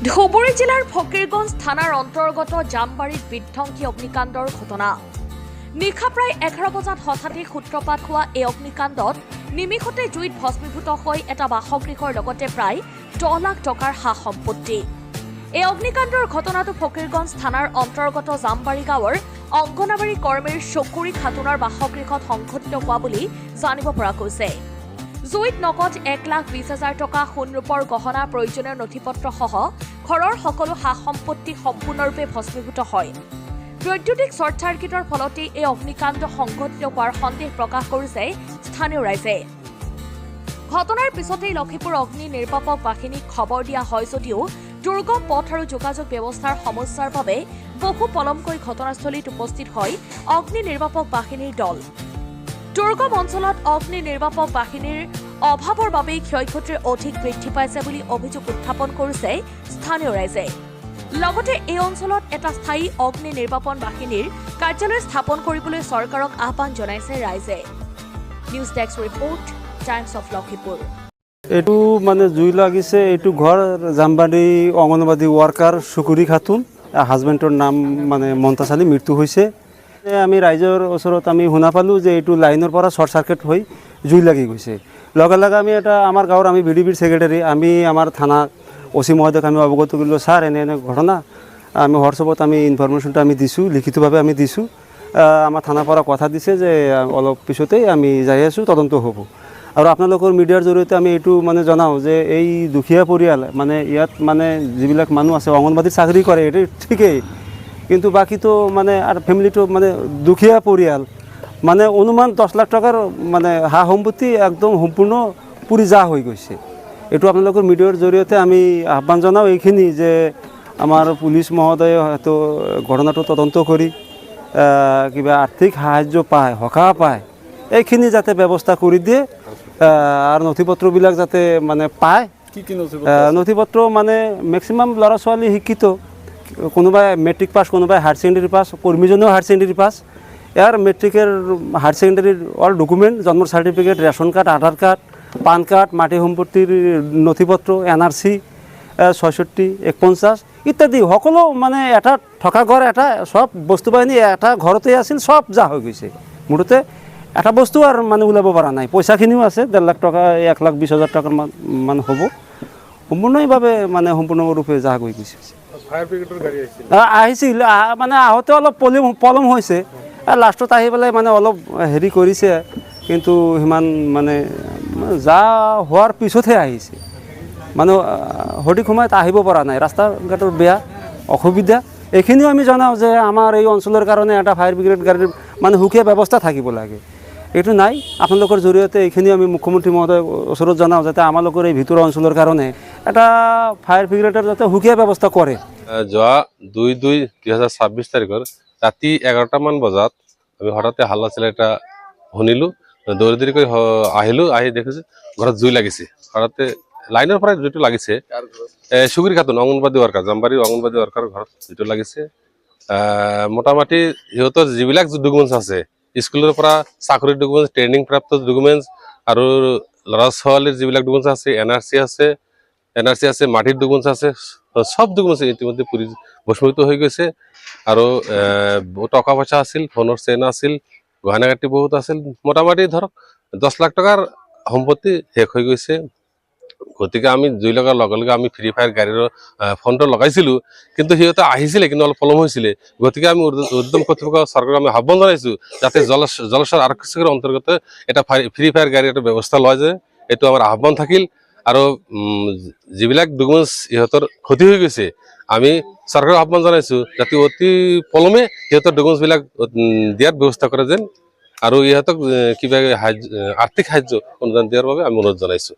ধুবুৰী জিলাৰ ফকীৰগঞ্জ থানাৰ অন্তৰ্গত জামবাৰীত বিধ্বংসী অগ্নিকাণ্ডৰ ঘটনা। নিশা প্ৰায় 11 বজাত হঠাতে সূত্ৰপাত হোৱা এই অগ্নিকাণ্ডত নিমিষতে জুইত ভস্মীভূত হৈ এটা বাসগৃহৰ লগতে প্ৰায় 10 লাখ টকাৰ সা-সম্পত্তি। এই অগ্নিকাণ্ডৰ ঘটনাটো ফকীৰগঞ্জ থানাৰ অন্তৰ্গত জামবাৰী গাঁৱৰ অংগনাবাৰী কৰ্মীৰ চকুৰী খাতুনৰ বাসগৃহত সংঘটিত হোৱা বুলি জানিব পৰা গৈছে। জুইত নগদ 1,20,000 টকা সোণৰূপৰ গহনা প্ৰয়োজনীয় নথিপত্ৰসহ ঘৰৰ সকলো সা-সম্পত্তি সম্পূৰ্ণৰূপে ভস্মীভূত হয়। বৈদ্যুতিক শ্বৰ্ট চাৰ্কিটৰ ফলতে এই অগ্নিকাণ্ড সংঘটিত হোৱাৰ সন্দেহ প্ৰকাশ কৰিছে স্থানীয় ৰাইজে। ঘটনাৰ পিছতেই লক্ষীপুৰ অগ্নি নিৰ্বাপক বাহিনীক খবৰ দিয়া হয় যদিও দুৰ্গম পথ আৰু যোগাযোগ ব্যৱস্থাৰ সমস্যাৰ বাবে বহু পলমকৈ ঘটনাস্থলীত উপস্থিত হয় অগ্নি নিৰ্বাপক বাহিনীৰ দল। দুৰ্গম অঞ্চলত অগ্নি নিৰ্বাপক বাহিনীৰ অভাৱৰ বাবেই ক্ষয়ক্ষতিৰ অধিক বৃদ্ধি পাইছে বুলি অভিযোগ উত্থাপন কৰিছে স্থানীয় ৰাইজে। লগতে এই অঞ্চলত এটা স্থায়ী অগ্নি নিৰ্বাপন বাহিনীৰ কাৰ্যালয় স্থাপন কৰিবলৈ চৰকাৰক আহ্বান জনাইছে ৰাইজে। News desk report, times of Lakhipur. এইটো মানে জুই লাগিছে, এইটো ঘৰ জামবাৰী অংগনবাদী ৱাৰ্কাৰ চকুৰী খাতুন, হাজবেণ্ডৰ নাম মানে মন্তাজ আলী, মৃত্যু হৈছে। আমি ৰাইজৰ ওচৰত আমি শুনা পালোঁ যে এইটো লাইনৰ পৰা শ্বৰ্ট চাৰ্কিট হৈ জুই লাগি গৈছে। লগে লগে আমি আমাৰ গাঁৱৰ আমি বিডিবিৰ ছেক্ৰেটাৰী, আমি আমাৰ থানা অচি মহোদয়ক আমি অৱগত কৰিলোঁ, ছাৰ এনে ঘটনা। আমি হোৱাটছএপত আমি ইনফৰমেশ্যনটো আমি দিছোঁ, লিখিতভাৱে আমি দিছোঁ। আমাৰ থানাৰ পৰা কথা দিছে যে অলপ পিছতেই আমি যাই আছোঁ, তদন্ত হ'ব। আৰু আপোনালোকৰ মিডিয়াৰ জৰিয়তে আমি এইটো মানে জনাওঁ যে এই দুখীয়া পৰিয়াল মানে ইয়াত মানে যিবিলাক মানুহ আছে অংগনবাদীত চাকৰি কৰে, এইটো ঠিকেই, কিন্তু বাকীটো মানে আৰু ফেমিলিটো মানে দুখীয়া পৰিয়াল, মানে অনুমান 10 লাখ টকাৰ মানে সা সম্পত্তি একদম সম্পূৰ্ণ পুৰি যা হৈ গৈছে। এইটো আপোনালোকৰ মিডিয়াৰ জৰিয়তে আমি আহ্বান জনাওঁ এইখিনি যে আমাৰ পুলিচ মহোদয়ে হয়তো ঘটনাটো তদন্ত কৰি কিবা আৰ্থিক সাহায্য পায়, সকাহ পায়, এইখিনি যাতে ব্যৱস্থা কৰি দিয়ে। আৰু নথিপত্ৰবিলাক যাতে মানে পায়। নথিপত্ৰ মানে মেক্সিমাম ল'ৰা ছোৱালী শিক্ষিত, কোনোবাই মেট্ৰিক পাছ, কোনোবাই হায়াৰ ছেকেণ্ডেৰী পাছ, কৰ্মীজনেও হায়াৰ ছেকেণ্ডেৰী পাছ। ইয়াৰ মেট্ৰিকৰ হায়াৰ ছেকেণ্ডেৰীৰ অল ডকুমেণ্ট, জন্মৰ certificate, ration card, Aadhaar card, PAN card, মাটি সম্পত্তিৰ নথিপত্ৰ, NRC 66, 49 ইত্যাদি সকলো মানে এটা থকা ঘৰ, এটা চব বস্তু বাহিনী এটা ঘৰতে আছিল, চব যা হৈ গৈছে। মুঠতে এটা বস্তু আৰু মানে ওলাব পৰা নাই। পইচাখিনিও আছে 1.5 লাখ টকা, 1,20,000 টকাৰ মান হ'ব। সম্পূৰ্ণভাৱে মানে সম্পূৰ্ণৰূপে যা হৈ গৈছে। আহিছিল মানে আহোঁতে অলপ পলম হৈছে, লাষ্টত আহি পেলাই মানে অলপ হেৰি কৰিছে, কিন্তু সিমান মানে যা হোৱাৰ পিছতহে আহিছে। মানে সঠিক সময়ত আহিব পৰা নাই, ৰাস্তা ঘাটৰ বেয়া অসুবিধা। এইখিনিও আমি জনাওঁ যে আমাৰ এই অঞ্চলৰ কাৰণে এটা ফায়াৰ ব্ৰিগেড গাড়ীৰ মানে সুকীয়া ব্যৱস্থা থাকিব লাগে, এইটো নাই। আপোনালোকৰ জৰিয়তে এইখিনি আমি মুখ্যমন্ত্ৰী মহোদয়ৰ ওচৰত জনাওঁ যাতে আমালোকৰ এই ভিতৰুৱা অঞ্চলৰ কাৰণে এটা ফায়াৰ ব্ৰিগেডৰ যাতে সুকীয়া ব্যৱস্থা কৰে। যোৱা 2/2/2026 তাৰিখৰ ৰাতি 11টামান বজাত আমি হঠাতে হাল্লা চিল্লা এটা শুনিলোঁ। দৌৰি দৌৰি কৰি আহিলোঁ, আহি দেখিছোঁ ঘৰত জুই লাগিছে। হঠাতে লাইনৰ পৰাই জুইটো লাগিছে। চকুৰী খাতুন অংগনবাদী ৱাৰ্কাৰ, জামবাৰী অংগনবাদী ৱাৰ্কাৰ ঘৰত জুইটো লাগিছে। মোটামুটি সিহঁতৰ যিবিলাক ডকুমেণ্টছ আছে, স্কুলৰ পৰা চাকৰিৰ ডকুমেণ্টছ, ট্ৰেইনিং প্ৰাপ্ত ডকুমেণ্টছ, আৰু ল'ৰা ছোৱালীৰ যিবিলাক ডকুমেণ্টছ আছে, NRC আছে, মাটিৰ ডকুমেণ্টছ আছে, সব ডকুমেণ্টছ ইতিমধ্যে পুৰি ভস্মীভূত হৈ গৈছে। আৰু টকা পইচা আছিল, ফোনৰ চেইন আছিল, গহনা গাঁঠি বহুত আছিল। মোটামুটি ধৰক 10 লাখ টকাৰ সম্পত্তি শেষ হৈ গৈছে। গতিকে আমি জুই লগাৰ লগে লগে আমি ফ্ৰী ফায়াৰ গাড়ীৰ ফোনটো লগাইছিলোঁ, কিন্তু সিহঁতে আহিছিলে, কিন্তু অলপ পলম হৈছিলে। গতিকে আমি উদ্যম কৰ্তৃপক্ষ চৰকাৰক আমি আহ্বান জনাইছোঁ যাতে জলস্বৰ আৰক্ষীৰ অন্তৰ্গত এটা ফ্ৰী ফায়াৰ গাড়ীৰ এটা ব্যৱস্থা লয় যায়। এইটো আমাৰ আহ্বান থাকিল। আৰু যিবিলাক ডকুমেণ্টছ ইহঁতৰ ক্ষতি হৈ গৈছে, আমি চৰকাৰক আহ্বান জনাইছোঁ যাতে অতি পলমে সিহঁতৰ ডকুমেণ্টছবিলাক দিয়াৰ ব্যৱস্থা কৰে যেন, আৰু ইহঁতক কিবা আৰ্থিক সাহায্য অনুদান দিয়াৰ বাবে আমি অনুৰোধ জনাইছোঁ।